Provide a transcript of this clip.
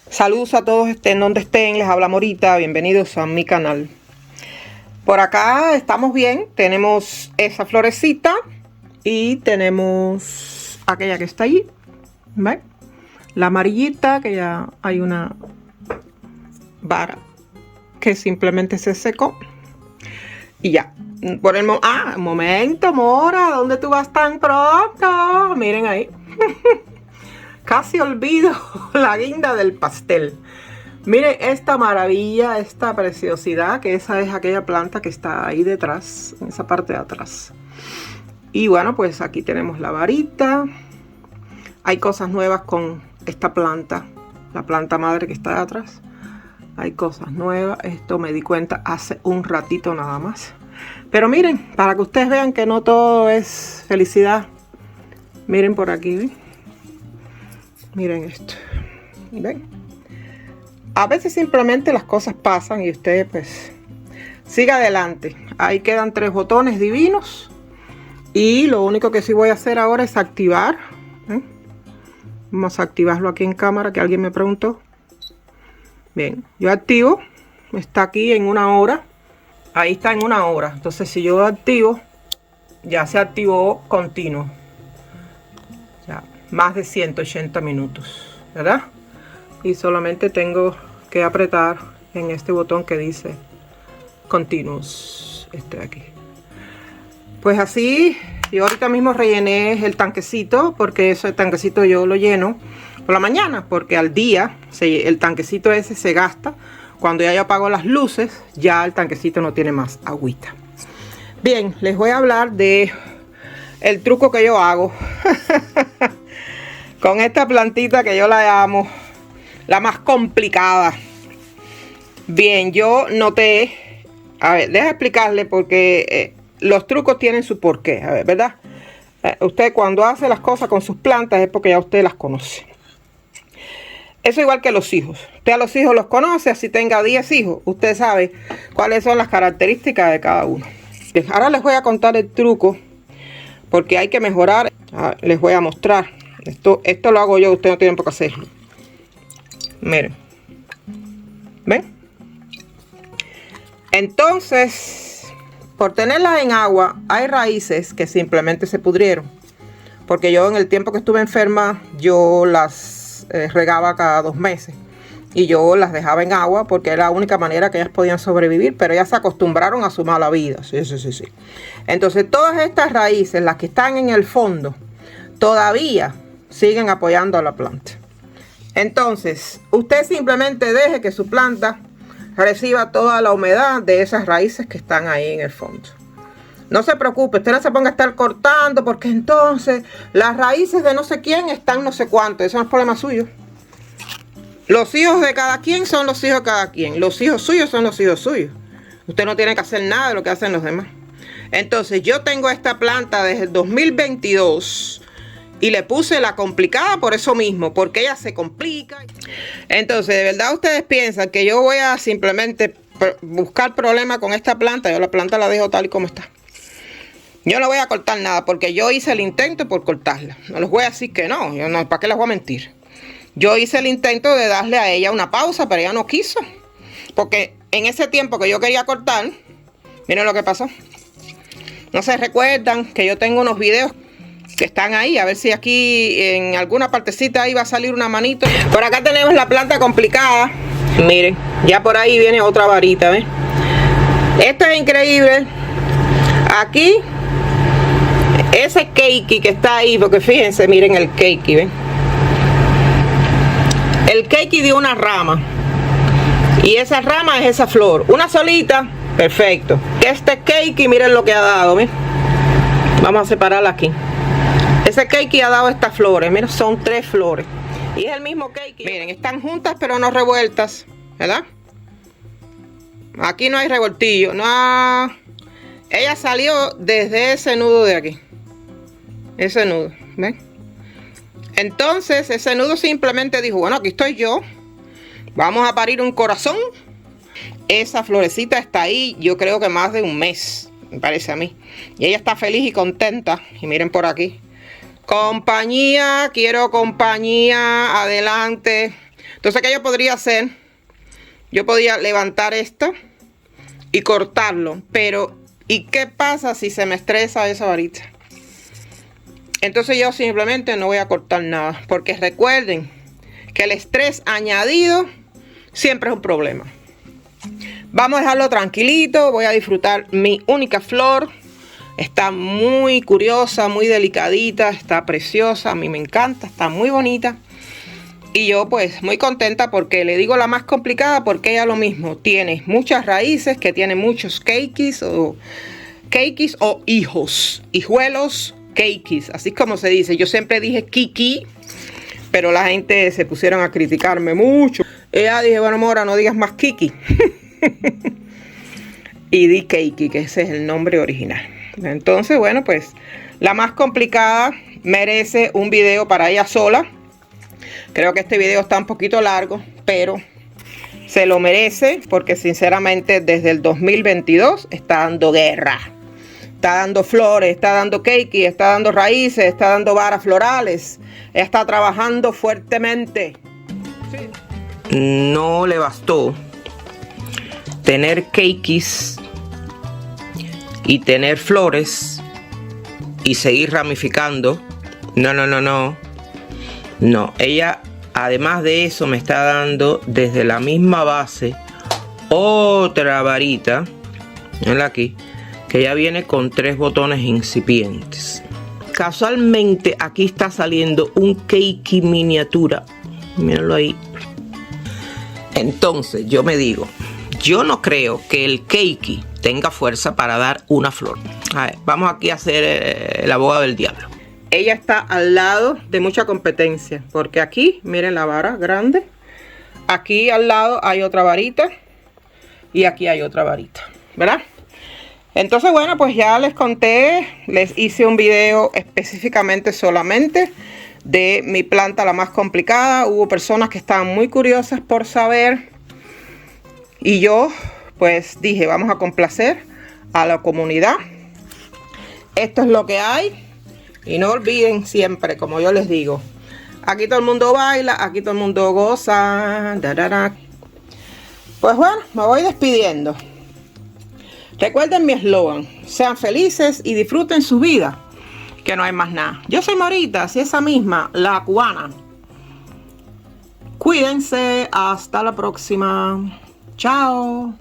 Saludos a todos, estén donde estén, les habla Morita, bienvenidos a mi canal. Por acá estamos bien, tenemos esa florecita y tenemos aquella que está allí, ¿ven? La amarillita, que ya hay una vara que simplemente se secó y ya. Por el momento, Mora, ¿dónde tú vas tan pronto? Miren ahí. Casi olvido la guinda del pastel. Miren esta maravilla, esta preciosidad, que esa es aquella planta que está ahí detrás, en esa parte de atrás. Y bueno, pues aquí tenemos la varita. Hay cosas nuevas con esta planta, la planta madre que está de atrás. Hay cosas nuevas, esto me di cuenta hace un ratito nada más. Pero miren, para que ustedes vean que no todo es felicidad. Miren por aquí, ¿ven? Miren esto, ¿ven? A veces simplemente las cosas pasan y usted pues sigue adelante. Ahí quedan 3 botones divinos. Y lo único que sí voy a hacer ahora es activar. Vamos a activarlo aquí en cámara, que alguien me preguntó. Bien, yo activo. Está aquí en 1 hora. Ahí está en 1 hora. Entonces si yo activo, ya se activó continuo. Ya, más de 180 minutos, ¿verdad? Y solamente tengo que apretar en este botón que dice Continuous, este de aquí. Pues así, yo ahorita mismo rellené el tanquecito, porque ese tanquecito yo lo lleno por la mañana, porque al día el tanquecito ese se gasta. Cuando ya yo apago las luces, ya el tanquecito no tiene más agüita. Bien, les voy a hablar de el truco que yo hago con esta plantita que yo la llamo la más complicada. Bien, yo noté, a ver, deja explicarle porque los trucos tienen su porqué, a ver, ¿verdad? Usted cuando hace las cosas con sus plantas es porque ya usted las conoce. Eso igual que los hijos. Usted a los hijos los conoce, así tenga 10 hijos. Usted sabe cuáles son las características de cada uno. Bien, ahora les voy a contar el truco porque hay que mejorar. Les voy a mostrar. Esto lo hago yo, usted no tiene por qué hacerlo. Miren. ¿Ven? Entonces, por tenerlas en agua, hay raíces que simplemente se pudrieron. Porque yo en el tiempo que estuve enferma, yo las regaba cada 2 meses. Y yo las dejaba en agua porque era la única manera que ellas podían sobrevivir. Pero ellas se acostumbraron a su mala vida. Sí. Entonces, todas estas raíces, las que están en el fondo, todavía siguen apoyando a la planta. Entonces, usted simplemente deje que su planta reciba toda la humedad de esas raíces que están ahí en el fondo. No se preocupe, usted no se ponga a estar cortando porque entonces las raíces de no sé quién están no sé cuánto. Eso no es problema suyo. Los hijos de cada quien son los hijos de cada quien. Los hijos suyos son los hijos suyos. Usted no tiene que hacer nada de lo que hacen los demás. Entonces, yo tengo esta planta desde el 2022 y le puse la complicada por eso mismo, porque ella se complica. Entonces, de verdad ustedes piensan que yo voy a simplemente buscar problemas con esta planta. Yo la planta la dejo tal y como está. Yo no voy a cortar nada porque yo hice el intento por cortarla. No les voy a decir que no, yo no, ¿para qué les voy a mentir? Yo hice el intento de darle a ella una pausa, pero ella no quiso. Porque en ese tiempo que yo quería cortar, miren lo que pasó. No se recuerdan que yo tengo unos videos que están ahí, a ver si aquí en alguna partecita ahí va a salir una manito. Por acá tenemos la planta complicada. Miren, ya por ahí viene otra varita, ¿ven? Esto es increíble. Aquí ese keiki que está ahí, porque fíjense, miren el keiki, ¿ven? El keiki dio una rama y esa rama es esa flor, una solita, perfecto. Este keiki, miren lo que ha dado, ¿ven? Vamos a separarla aquí. Ese keiki ha dado estas flores, miren, son 3 flores. Y es el mismo keiki. Miren, están juntas pero no revueltas, ¿verdad? Aquí no hay revoltillo, no. Ella salió desde ese nudo de aquí. Ese nudo, ¿ven? Entonces, ese nudo simplemente dijo, bueno, aquí estoy yo. Vamos a parir un corazón. Esa florecita está ahí, yo creo que más de 1 mes, me parece a mí. Y ella está feliz y contenta. Y miren por aquí. Compañía, quiero compañía, adelante. Entonces, ¿qué yo podría hacer? Yo podía levantar esto y cortarlo, pero ¿y qué pasa si se me estresa esa varita? Entonces yo simplemente no voy a cortar nada, porque recuerden que el estrés añadido siempre es un problema. Vamos a dejarlo tranquilito, voy a disfrutar mi única flor. Está muy curiosa, muy delicadita, está preciosa, a mí me encanta, está muy bonita. Y yo pues muy contenta porque le digo la más complicada porque ella lo mismo. Tiene muchas raíces, que tiene muchos cakeis o hijuelos cakeis, así como se dice. Yo siempre dije kiki, pero la gente se pusieron a criticarme mucho. Ella dije, bueno, Mora, no digas más kiki. Y di keiki, que ese es el nombre original. Entonces, bueno, pues la más complicada merece un video para ella sola. Creo que este video está un poquito largo, pero se lo merece porque sinceramente desde el 2022 está dando guerra. Está dando flores, está dando keiki, está dando raíces, está dando varas florales. Está trabajando fuertemente. Sí. No le bastó tener keikis y tener flores y seguir ramificando. No, ella además de eso me está dando desde la misma base otra varita, mira aquí, que ya viene con 3 botones incipientes. Casualmente aquí está saliendo un keiki miniatura, míralo ahí. Entonces yo me digo, yo no creo que el keiki tenga fuerza para dar una flor. A ver, vamos aquí a hacer el abogado del diablo. Ella está al lado de mucha competencia, porque aquí, miren la vara grande. Aquí al lado hay otra varita y aquí hay otra varita, ¿verdad? Entonces, bueno, pues ya les conté, les hice un video específicamente solamente de mi planta la más complicada. Hubo personas que estaban muy curiosas por saber y yo pues dije, vamos a complacer a la comunidad. Esto es lo que hay. Y no olviden siempre, como yo les digo, aquí todo el mundo baila, aquí todo el mundo goza. Pues bueno, me voy despidiendo. Recuerden mi eslogan, sean felices y disfruten su vida, que no hay más nada. Yo soy Morita, así esa misma, la cubana. Cuídense, hasta la próxima. Chao.